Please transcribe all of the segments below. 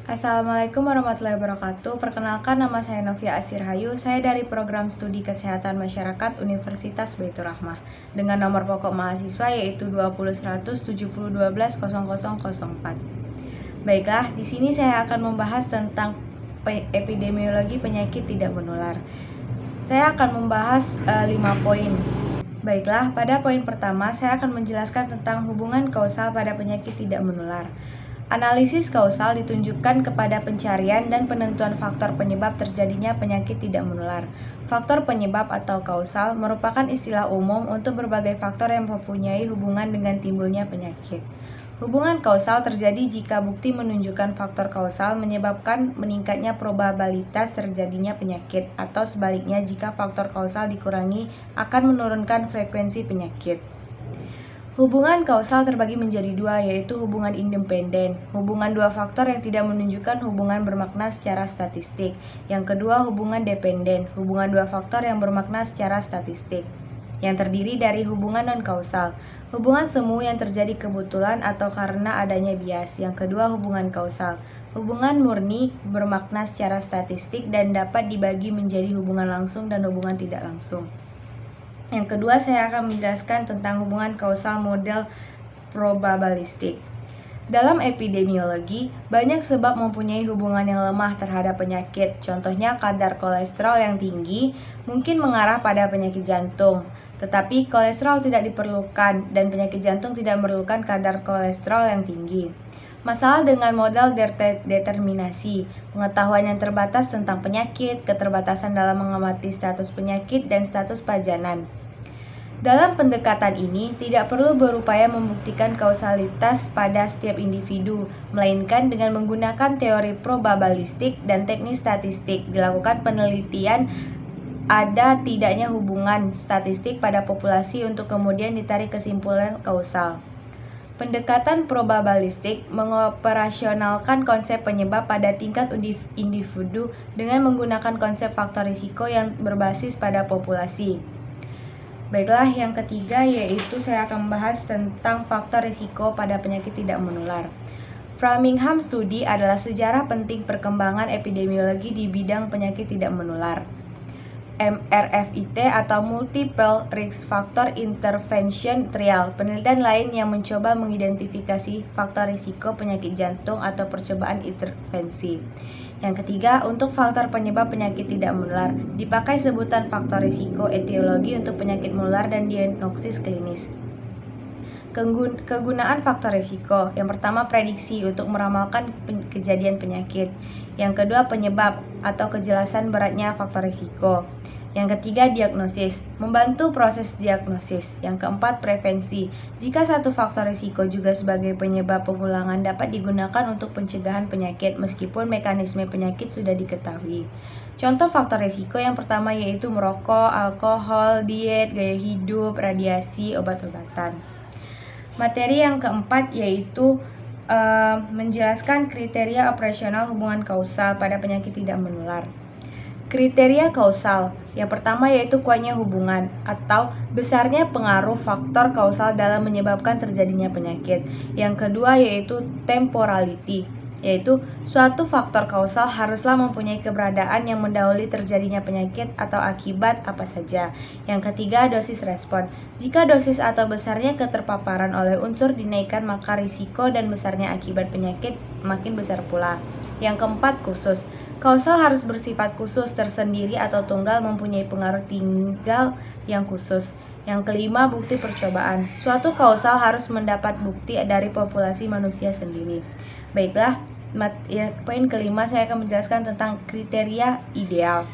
Assalamualaikum warahmatullahi wabarakatuh. Perkenalkan, nama saya Novia Asirhayu. Saya dari Program Studi Kesehatan Masyarakat Universitas Baitur Rahmah dengan nomor pokok mahasiswa yaitu 20.170.12.0004. Baiklah, di sini saya akan membahas tentang epidemiologi penyakit tidak menular. Saya akan membahas 5 poin. Baiklah, pada poin pertama saya akan menjelaskan tentang hubungan kausal pada penyakit tidak menular. Analisis kausal ditunjukkan kepada pencarian dan penentuan faktor penyebab terjadinya penyakit tidak menular. Faktor penyebab atau kausal merupakan istilah umum untuk berbagai faktor yang mempunyai hubungan dengan timbulnya penyakit. Hubungan kausal terjadi jika bukti menunjukkan faktor kausal menyebabkan meningkatnya probabilitas terjadinya penyakit, atau sebaliknya jika faktor kausal dikurangi akan menurunkan frekuensi penyakit. Hubungan kausal terbagi menjadi dua, yaitu hubungan independen, hubungan dua faktor yang tidak menunjukkan hubungan bermakna secara statistik. Yang kedua, hubungan dependen, hubungan dua faktor yang bermakna secara statistik, yang terdiri dari hubungan non-kausal, hubungan semu yang terjadi kebetulan atau karena adanya bias. Yang kedua, hubungan kausal, hubungan murni bermakna secara statistik dan dapat dibagi menjadi hubungan langsung dan hubungan tidak langsung. Yang kedua, saya akan menjelaskan tentang hubungan kausal model probabilistik. Dalam epidemiologi, banyak sebab mempunyai hubungan yang lemah terhadap penyakit. Contohnya, kadar kolesterol yang tinggi mungkin mengarah pada penyakit jantung, tetapi kolesterol tidak diperlukan dan penyakit jantung tidak memerlukan kadar kolesterol yang tinggi. Masalah dengan modal determinasi, pengetahuan yang terbatas tentang penyakit, keterbatasan dalam mengamati status penyakit, dan status pajanan. Dalam pendekatan ini, tidak perlu berupaya membuktikan kausalitas pada setiap individu, melainkan dengan menggunakan teori probabilistik dan teknik statistik, dilakukan penelitian ada tidaknya hubungan statistik pada populasi untuk kemudian ditarik kesimpulan kausal. Pendekatan probabilistik mengoperasionalkan konsep penyebab pada tingkat individu dengan menggunakan konsep faktor risiko yang berbasis pada populasi. Baiklah, yang ketiga yaitu saya akan membahas tentang faktor risiko pada penyakit tidak menular. Framingham Study adalah sejarah penting perkembangan epidemiologi di bidang penyakit tidak menular. MRFIT atau Multiple Risk Factor Intervention Trial, penelitian lain yang mencoba mengidentifikasi faktor risiko penyakit jantung atau percobaan intervensi. Yang ketiga, untuk faktor penyebab penyakit tidak menular, dipakai sebutan faktor risiko etiologi untuk penyakit menular dan diagnosis klinis. Kegunaan faktor risiko. Yang pertama, prediksi untuk meramalkan kejadian penyakit. Yang kedua, penyebab atau kejelasan beratnya faktor risiko. Yang ketiga, diagnosis, membantu proses diagnosis. Yang keempat, prevensi. Jika satu faktor risiko juga sebagai penyebab pengulangan dapat digunakan untuk pencegahan penyakit meskipun mekanisme penyakit sudah diketahui. Contoh faktor risiko yang pertama yaitu merokok, alkohol, diet, gaya hidup, radiasi, obat-obatan. Materi yang keempat yaitu menjelaskan kriteria operasional hubungan kausal pada penyakit tidak menular. Kriteria kausal yang pertama yaitu kuatnya hubungan atau besarnya pengaruh faktor kausal dalam menyebabkan terjadinya penyakit. Yang kedua yaitu temporality, yaitu suatu faktor kausal haruslah mempunyai keberadaan yang mendahului terjadinya penyakit atau akibat apa saja. Yang ketiga, dosis respon. Jika dosis atau besarnya keterpaparan oleh unsur dinaikkan, maka risiko dan besarnya akibat penyakit makin besar pula. Yang keempat, khusus. Kausal harus bersifat khusus, tersendiri atau tunggal, mempunyai pengaruh tinggal yang khusus. Yang kelima, bukti percobaan. Suatu kausal harus mendapat bukti dari populasi manusia sendiri. Baiklah, poin kelima saya akan menjelaskan tentang kriteria ideal.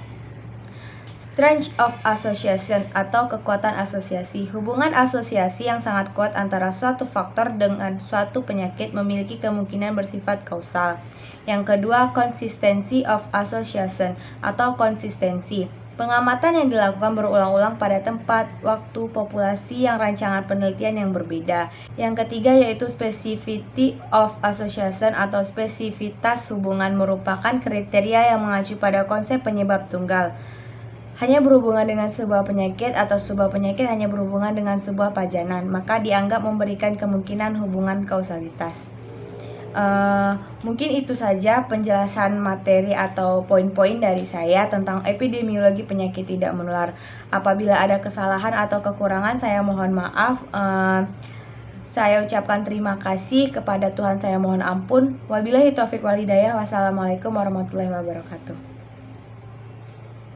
Strength of association atau kekuatan asosiasi. Hubungan asosiasi yang sangat kuat antara suatu faktor dengan suatu penyakit memiliki kemungkinan bersifat kausal. Yang kedua, consistency of association atau konsistensi. Pengamatan yang dilakukan berulang-ulang pada tempat, waktu, populasi yang rancangan penelitian yang berbeda. Yang ketiga yaitu specificity of association atau spesifitas hubungan, merupakan kriteria yang mengacu pada konsep penyebab tunggal. Hanya berhubungan dengan sebuah penyakit atau sebuah penyakit hanya berhubungan dengan sebuah pajanan, maka dianggap memberikan kemungkinan hubungan kausalitas. Mungkin itu saja penjelasan materi atau poin-poin dari saya tentang epidemiologi penyakit tidak menular. Apabila ada kesalahan atau kekurangan, saya mohon maaf. Saya ucapkan terima kasih kepada Tuhan, saya mohon ampun. Wabillahi taufiq wal hidayah. Wassalamualaikum warahmatullahi wabarakatuh.